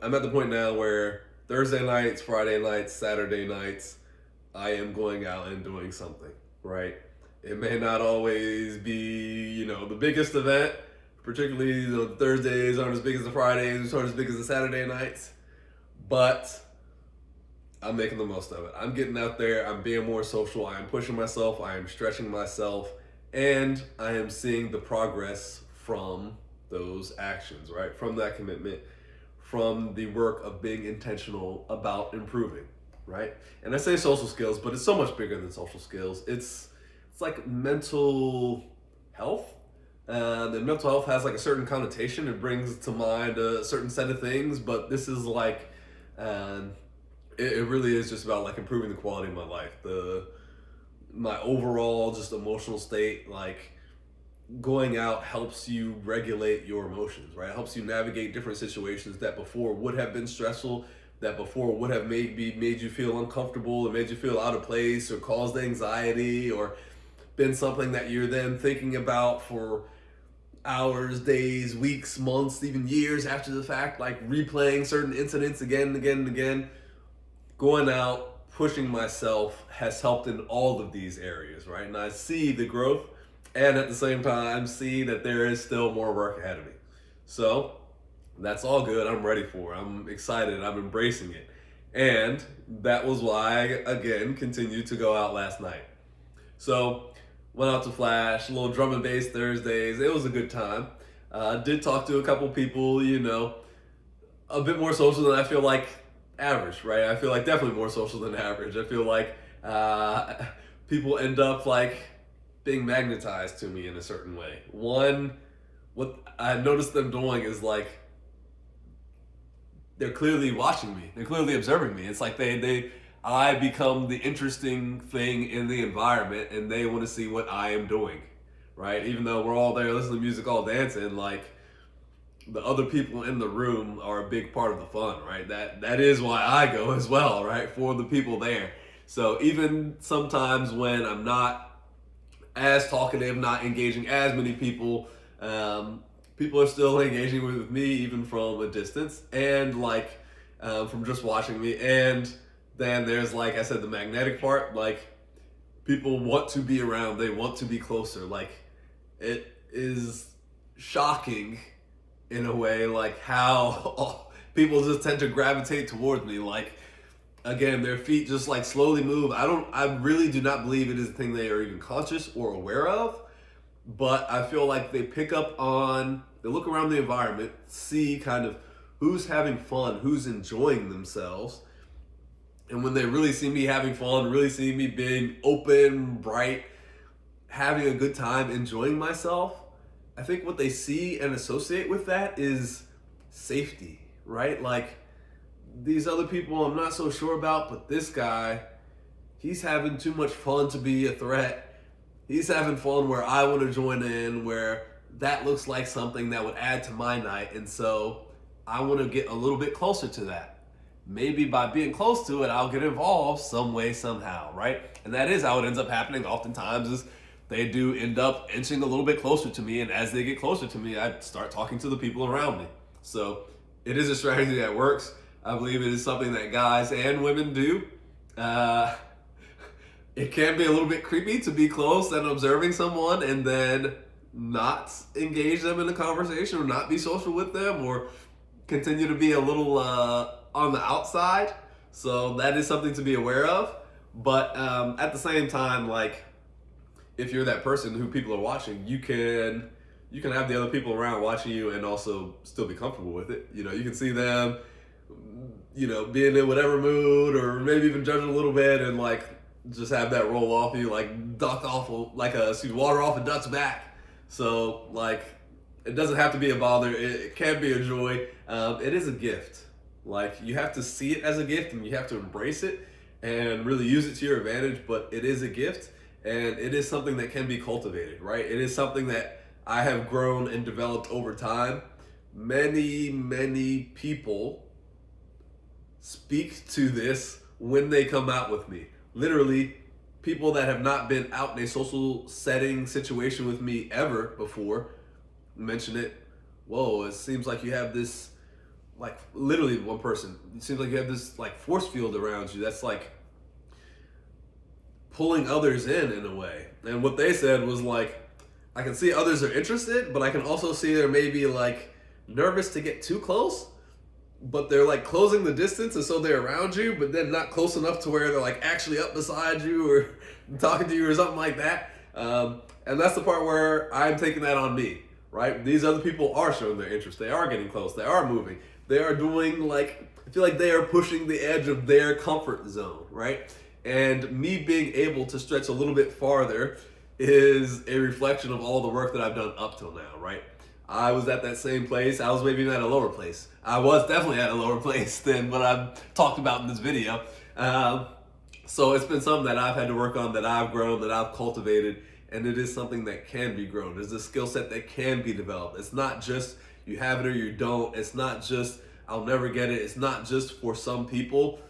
I'm at the point now where Thursday nights, Friday nights, Saturday nights, I am going out and doing something, right? It may not always be, the biggest event, particularly the Thursdays aren't as big as the Fridays, aren't as big as the Saturday nights, but I'm making the most of it. I'm getting out there, I'm being more social, I am pushing myself, I am stretching myself, and I am seeing the progress from those actions, right? From that commitment, from the work of being intentional about improving, right? And I say social skills, but it's so much bigger than social skills. It's like mental health. And mental health has like a certain connotation. It brings to mind a certain set of things, but this is like, um, it really is just about like improving the quality of my life, the my overall just emotional state. Like going out helps you regulate your emotions, right? It helps you navigate different situations that before would have been stressful, that before would have made you feel uncomfortable or made you feel out of place or caused anxiety or been something that you're then thinking about for hours, days, weeks, months, even years after the fact, like replaying certain incidents again and again and again. Going out, pushing myself has helped in all of these areas, right? And I see the growth and at the same time see that there is still more work ahead of me. So that's all good. I'm ready for it. I'm excited. I'm embracing it. And that was why I, again, continued to go out last night. So went out to Flash, a little drum and bass Thursdays. It was a good time. Did talk to a couple people, a bit more social than I feel like average, right? I feel like definitely more social than average. I feel like people end up like being magnetized to me in a certain way. One, what I noticed them doing is like they're clearly watching me. They're clearly observing me. It's like I become the interesting thing in the environment, and they want to see what I am doing, right? Even though we're all there listening to music, all dancing, like the other people in the room are a big part of the fun, right? That is why I go as well, right? For the people there. So even sometimes when I'm not as talkative, not engaging as many people, people are still engaging with me even from a distance and like from just watching me. And then there's like I said, the magnetic part. Like people want to be around, they want to be closer. Like it is shocking in a way, like how people just tend to gravitate towards me. Like again, their feet just like slowly move. I really do not believe it is a thing they are even conscious or aware of, but I feel like they pick up on, they look around the environment, see kind of who's having fun, who's enjoying themselves. And when they really see me having fun, really see me being open, bright, having a good time, enjoying myself, I think what they see and associate with that is safety, right? Like these other people I'm not so sure about, but this guy, he's having too much fun to be a threat. He's having fun where I want to join in, where that looks like something that would add to my night. And so I want to get a little bit closer to that. Maybe by being close to it, I'll get involved some way, somehow, right? And that is how it ends up happening oftentimes is they do end up inching a little bit closer to me. And as they get closer to me, I start talking to the people around me. So it is a strategy that works. I believe it is something that guys and women do. Uh, it can be a little bit creepy to be close and observing someone and then not engage them in a conversation or not be social with them or continue to be a little on the outside. So that is something to be aware of. But at the same time, like if you're that person who people are watching, you can have the other people around watching you and also still be comfortable with it. You can see them, being in whatever mood or maybe even judging a little bit and like just have that roll off you, like duck off, like water off a duck's back. So like it doesn't have to be a bother. It can be a joy. It is a gift. Like you have to see it as a gift and you have to embrace it and really use it to your advantage. But it is a gift and it is something that can be cultivated, right? It is something that I have grown and developed over time. Many people speak to this when they come out with me. Literally, people that have not been out in a social setting situation with me ever before mention it. Whoa, it seems like you have this like literally one person. It seems like you have this like force field around you that's like pulling others in a way. And what they said was like, I can see others are interested, but I can also see they're maybe like nervous to get too close, but they're like closing the distance, and so they're around you, but then not close enough to where they're like actually up beside you or talking to you or something like that. And that's the part where I'm taking that on me, right? These other people are showing their interest. They are getting close. They are moving. They are doing like, I feel like they are pushing the edge of their comfort zone, right? And me being able to stretch a little bit farther is a reflection of all the work that I've done up till now, right? I was at that same place. I was maybe even at a lower place. I was definitely at a lower place than what I've talked about in this video. So it's been something that I've had to work on, that I've grown, that I've cultivated, and it is something that can be grown. There's a skill set that can be developed. It's not just you have it or you don't. It's not just I'll never get it. It's not just for some people.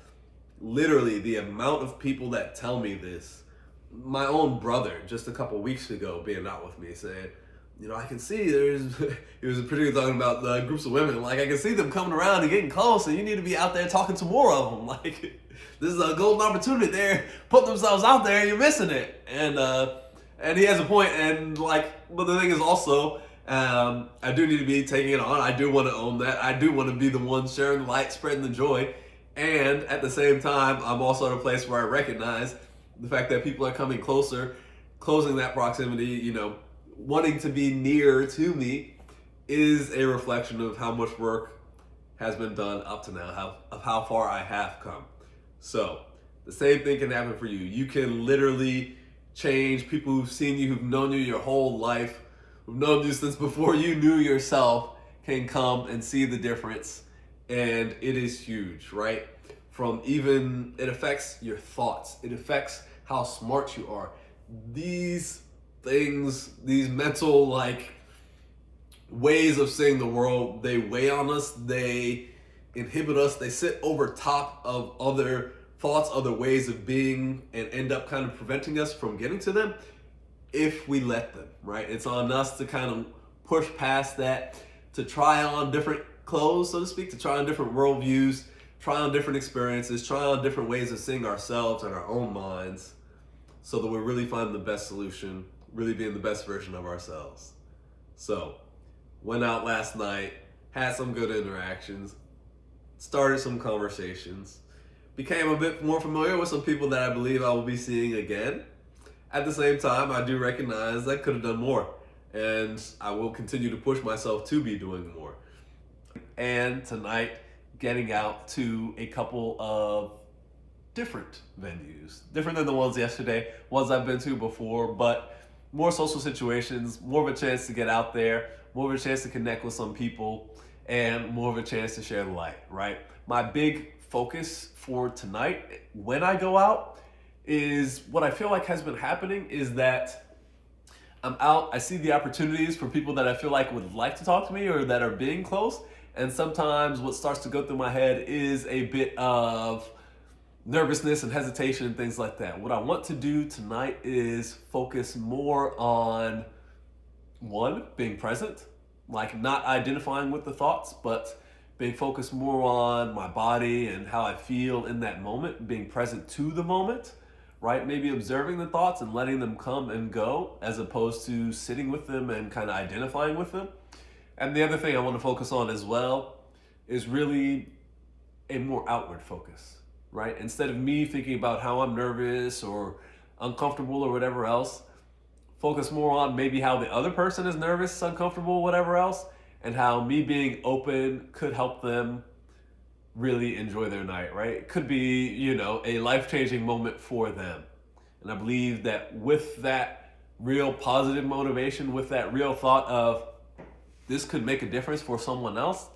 Literally, the amount of people that tell me this, my own brother just a couple weeks ago being out with me said, you know, I can see he was particularly talking about the groups of women, like I can see them coming around and getting close, and you need to be out there talking to more of them. Like, this is a golden opportunity. They're putting themselves out there and you're missing it. And he has a point, and like, but the thing is also, I do need to be taking it on. I do want to own that. I do want to be the one sharing the light, spreading the joy. And at the same time, I'm also at a place where I recognize the fact that people are coming closer, closing that proximity, you know, wanting to be near to me is a reflection of how much work has been done up to now, how far I have come. So the same thing can happen for you. You can literally change. People who've seen you, who've known you your whole life, who've known you since before you knew yourself, can come and see the difference. And it is huge, right? From even, it affects your thoughts. It affects how smart you are. These things, these mental like ways of seeing the world, they weigh on us, they inhibit us, they sit over top of other thoughts, other ways of being, and end up kind of preventing us from getting to them if we let them, right? It's on us to kind of push past that, to try on different clothes, so to speak, to try on different worldviews, try on different experiences, try on different ways of seeing ourselves and our own minds, so that we're really finding the best solution, really being the best version of ourselves. So, went out last night, had some good interactions, started some conversations, became a bit more familiar with some people that I believe I will be seeing again. At the same time, I do recognize I could have done more, and I will continue to push myself to be doing more. And tonight, getting out to a couple of different venues, different than the ones yesterday, ones I've been to before, but more social situations, more of a chance to get out there, more of a chance to connect with some people, and more of a chance to share the light, right? My big focus for tonight, when I go out, is what I feel like has been happening is that I'm out, I see the opportunities for people that I feel like would like to talk to me or that are being close, and sometimes what starts to go through my head is a bit of nervousness and hesitation and things like that. What I want to do tonight is focus more on, one, being present, like not identifying with the thoughts, but being focused more on my body and how I feel in that moment, being present to the moment, right? Maybe observing the thoughts and letting them come and go, as opposed to sitting with them and kind of identifying with them. And the other thing I want to focus on as well is really a more outward focus, right? Instead of me thinking about how I'm nervous or uncomfortable or whatever else, focus more on maybe how the other person is nervous, uncomfortable, whatever else, and how me being open could help them really enjoy their night, right? It could be, you know, a life-changing moment for them. And I believe that with that real positive motivation, with that real thought of this could make a difference for someone else,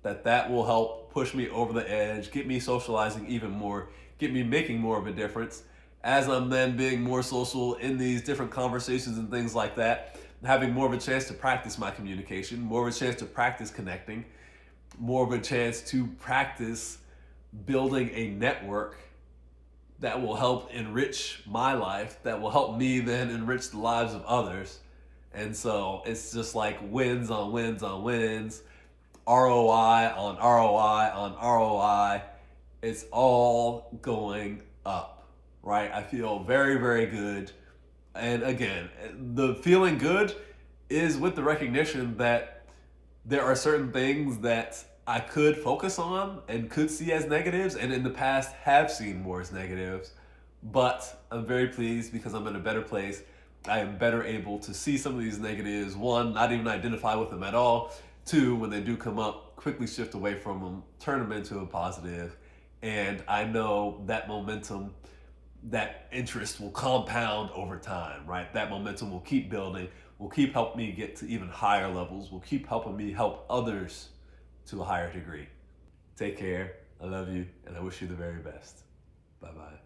that will help push me over the edge, get me socializing even more, get me making more of a difference as I'm then being more social in these different conversations and things like that, having more of a chance to practice my communication, more of a chance to practice connecting, more of a chance to practice building a network that will help enrich my life, that will help me then enrich the lives of others. And so it's just like wins on wins on wins. ROI on ROI on ROI. It's all going up, right? I feel very, very good. And again, the feeling good is with the recognition that there are certain things that I could focus on and could see as negatives, and in the past have seen more as negatives. But I'm very pleased because I'm in a better place. I am better able to see some of these negatives. One, not even identify with them at all. Two, when they do come up, quickly shift away from them, turn them into a positive. And I know that momentum, that interest will compound over time, right? That momentum will keep building, will keep helping me get to even higher levels, will keep helping me help others to a higher degree. Take care. I love you, and I wish you the very best. Bye bye.